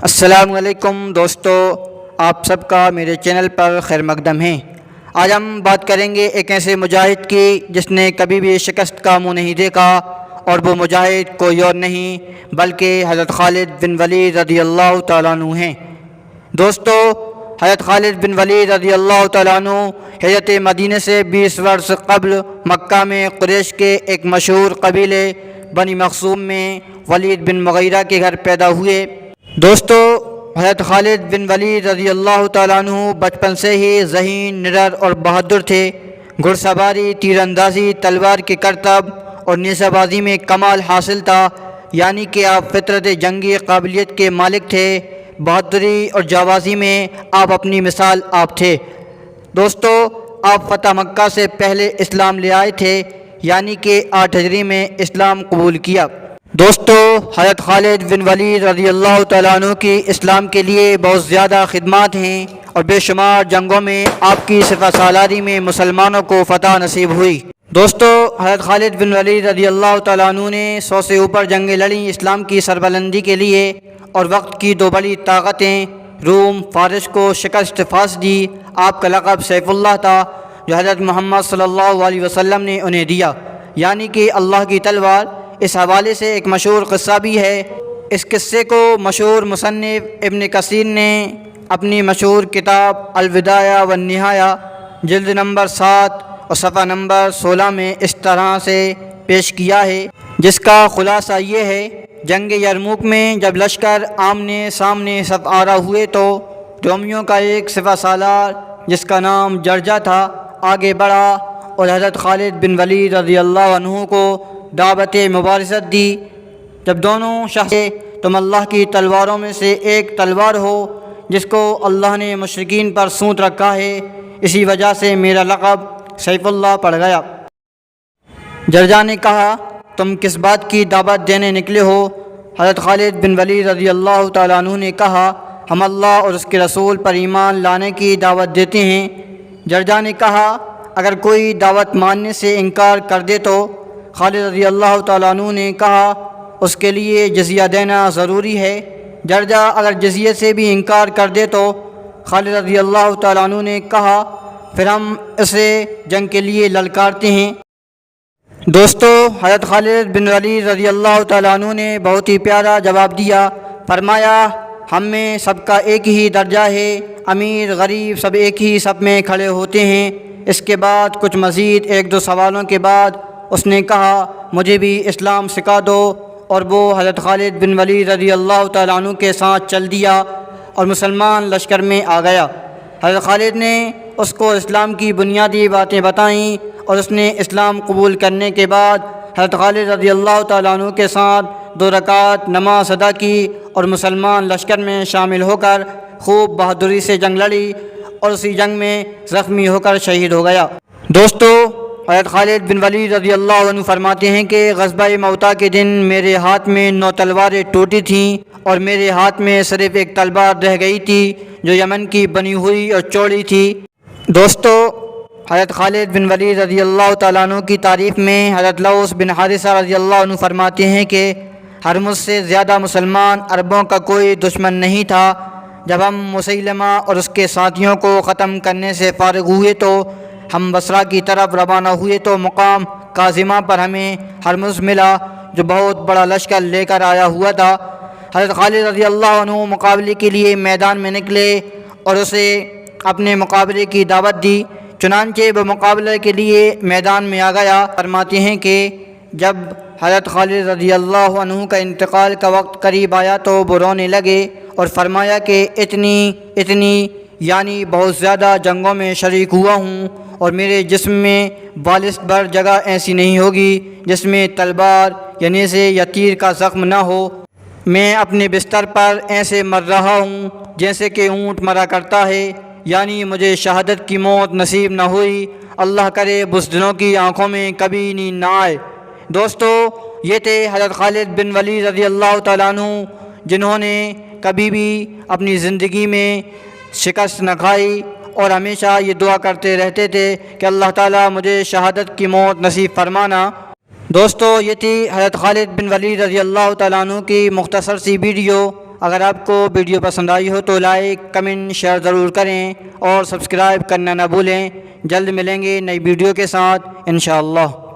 السلام علیکم دوستو، آپ سب کا میرے چینل پر خیر مقدم ہے۔ آج ہم بات کریں گے ایک ایسے مجاہد کی جس نے کبھی بھی شکست کا منہ نہیں دیکھا، اور وہ مجاہد کوئی اور نہیں بلکہ حضرت خالد بن ولید رضی اللہ تعالیٰ عنہ ہیں۔ دوستو، حضرت خالد بن ولید رضی اللہ تعالیٰ عنہ ہجرت مدینہ سے 20 برس قبل مکہ میں قریش کے ایک مشہور قبیلے بنی مخزوم میں ولید بن مغیرہ کے گھر پیدا ہوئے۔ دوستو، حضرت خالد بن ولید رضی اللہ تعالیٰ عنہ بچپن سے ہی ذہین، نڈر اور بہادر تھے۔ گھڑ سواری، تیر اندازی، تلوار کے کرتب اور نیزہ بازی میں کمال حاصل تھا، یعنی کہ آپ فطرت جنگی قابلیت کے مالک تھے۔ بہادری اور جانبازی میں آپ اپنی مثال آپ تھے۔ دوستو، آپ فتح مکہ سے پہلے اسلام لے آئے تھے، یعنی کہ 8 ہجری میں اسلام قبول کیا۔ دوستو، حضرت خالد بن ولید رضی اللہ تعالیٰ عنہ کی اسلام کے لیے بہت زیادہ خدمات ہیں، اور بے شمار جنگوں میں آپ کی سپہ سالاری میں مسلمانوں کو فتح نصیب ہوئی۔ دوستو، حضرت خالد بن ولید رضی اللہ تعالیٰ عنہ نے 100 سے اوپر جنگیں لڑیں اسلام کی سربلندی کے لیے، اور وقت کی 2 بڑی طاقتیں روم، فارس کو شکست فاس دی۔ آپ کا لقب سیف اللہ تھا، جو حضرت محمد صلی اللہ علیہ وسلم نے انہیں دیا، یعنی کہ اللہ کی تلوار۔ اس حوالے سے ایک مشہور قصہ بھی ہے۔ اس قصے کو مشہور مصنف ابن کثیر نے اپنی مشہور کتاب البدایہ والنہایہ جلد نمبر 7 اور صفحہ نمبر 16 میں اس طرح سے پیش کیا ہے، جس کا خلاصہ یہ ہے: جنگ یرموک میں جب لشکر آمنے سامنے صف آرا ہوئے تو رومیوں کا ایک سپہ سالار جس کا نام جرجا تھا آگے بڑھا اور حضرت خالد بن ولید رضی اللہ عنہ کو دعوت مبارزت دی۔ جب دونوں شخص تم اللہ کی تلواروں میں سے ایک تلوار ہو جس کو اللہ نے مشرکین پر سونت رکھا ہے، اسی وجہ سے میرا لقب سیف اللہ پڑ گیا۔ جرجا نے کہا، تم کس بات کی دعوت دینے نکلے ہو؟ حضرت خالد بن ولید رضی اللہ تعالیٰ عنہ نے کہا، ہم اللہ اور اس کے رسول پر ایمان لانے کی دعوت دیتے ہیں۔ جرجا نے کہا، اگر کوئی دعوت ماننے سے انکار کر دے تو؟ خالد رضی اللہ تعالیٰ عنہ نے کہا، اس کے لیے جزیہ دینا ضروری ہے۔ جرجا اگر جزیے سے بھی انکار کر دے تو؟ خالد رضی اللہ تعالیٰ عنہ نے کہا، پھر ہم اسے جنگ کے لیے للکارتے ہیں۔ دوستو، حضرت خالد بن ولید رضی اللہ تعالیٰ عنہ نے بہت ہی پیارا جواب دیا۔ فرمایا، ہم میں سب کا ایک ہی درجہ ہے، امیر غریب سب ایک ہی صف میں کھڑے ہوتے ہیں۔ اس کے بعد کچھ مزید 1-2 سوالوں کے بعد اس نے کہا، مجھے بھی اسلام سکھا دو، اور وہ حضرت خالد بن ولید رضی اللہ تعالیٰ عنہ کے ساتھ چل دیا اور مسلمان لشکر میں آ گیا۔ حضرت خالد نے اس کو اسلام کی بنیادی باتیں بتائیں، اور اس نے اسلام قبول کرنے کے بعد حضرت خالد رضی اللہ تعالیٰ عنہ کے ساتھ 2 رکعت نماز ادا کی، اور مسلمان لشکر میں شامل ہو کر خوب بہادری سے جنگ لڑی، اور اسی جنگ میں زخمی ہو کر شہید ہو گیا۔ دوستو، حضرت خالد بن ولید رضی اللہ عنہ فرماتے ہیں کہ غزوہ موتا کے دن میرے ہاتھ میں 9 تلواریں ٹوٹی تھیں، اور میرے ہاتھ میں صرف ایک تلوار رہ گئی تھی جو یمن کی بنی ہوئی اور چوڑی تھی۔ دوستو، حضرت خالد بن ولید رضی اللہ تعالیٰ عنہ کی تعریف میں حضرت لوث بن حارثہ رضی اللہ عنہ فرماتے ہیں کہ ہرمز سے زیادہ مسلمان عربوں کا کوئی دشمن نہیں تھا۔ جب ہم مسیلمہ اور اس کے ساتھیوں کو ختم کرنے سے فارغ ہوئے تو ہم بصرہ کی طرف روانہ ہوئے تو مقام کاظمہ پر ہمیں ہرمز ملا، جو بہت بڑا لشکر لے کر آیا ہوا تھا۔ حضرت خالد رضی اللہ عنہ مقابلے کے لیے میدان میں نکلے اور اسے اپنے مقابلے کی دعوت دی، چنانچہ وہ مقابلے کے لیے میدان میں آ گیا۔ فرماتے ہیں کہ جب حضرت خالد رضی اللہ عنہ کا انتقال کا وقت قریب آیا تو وہ رونے لگے اور فرمایا کہ اتنی یعنی بہت زیادہ جنگوں میں شریک ہوا ہوں، اور میرے جسم میں بالشت بھر جگہ ایسی نہیں ہوگی جس میں تلوار یا نیزے یا تیر کا زخم نہ ہو۔ میں اپنے بستر پر ایسے مر رہا ہوں جیسے کہ اونٹ مرا کرتا ہے، یعنی مجھے شہادت کی موت نصیب نہ ہوئی۔ اللہ کرے بزدلوں کی آنکھوں میں کبھی نیند نہ آئے۔ دوستو، یہ تھے حضرت خالد بن ولید رضی اللہ تعالیٰ عنہ، جنہوں نے کبھی بھی اپنی زندگی میں شکست نہ کھائی، اور ہمیشہ یہ دعا کرتے رہتے تھے کہ اللہ تعالیٰ مجھے شہادت کی موت نصیب فرمانا۔ دوستو، یہ تھی حضرت خالد بن ولید رضی اللہ تعالیٰ عنہ کی مختصر سی ویڈیو۔ اگر آپ کو ویڈیو پسند آئی ہو تو لائک کمنٹ شیئر ضرور کریں اور سبسکرائب کرنا نہ بھولیں۔ جلد ملیں گے نئی ویڈیو کے ساتھ انشاءاللہ۔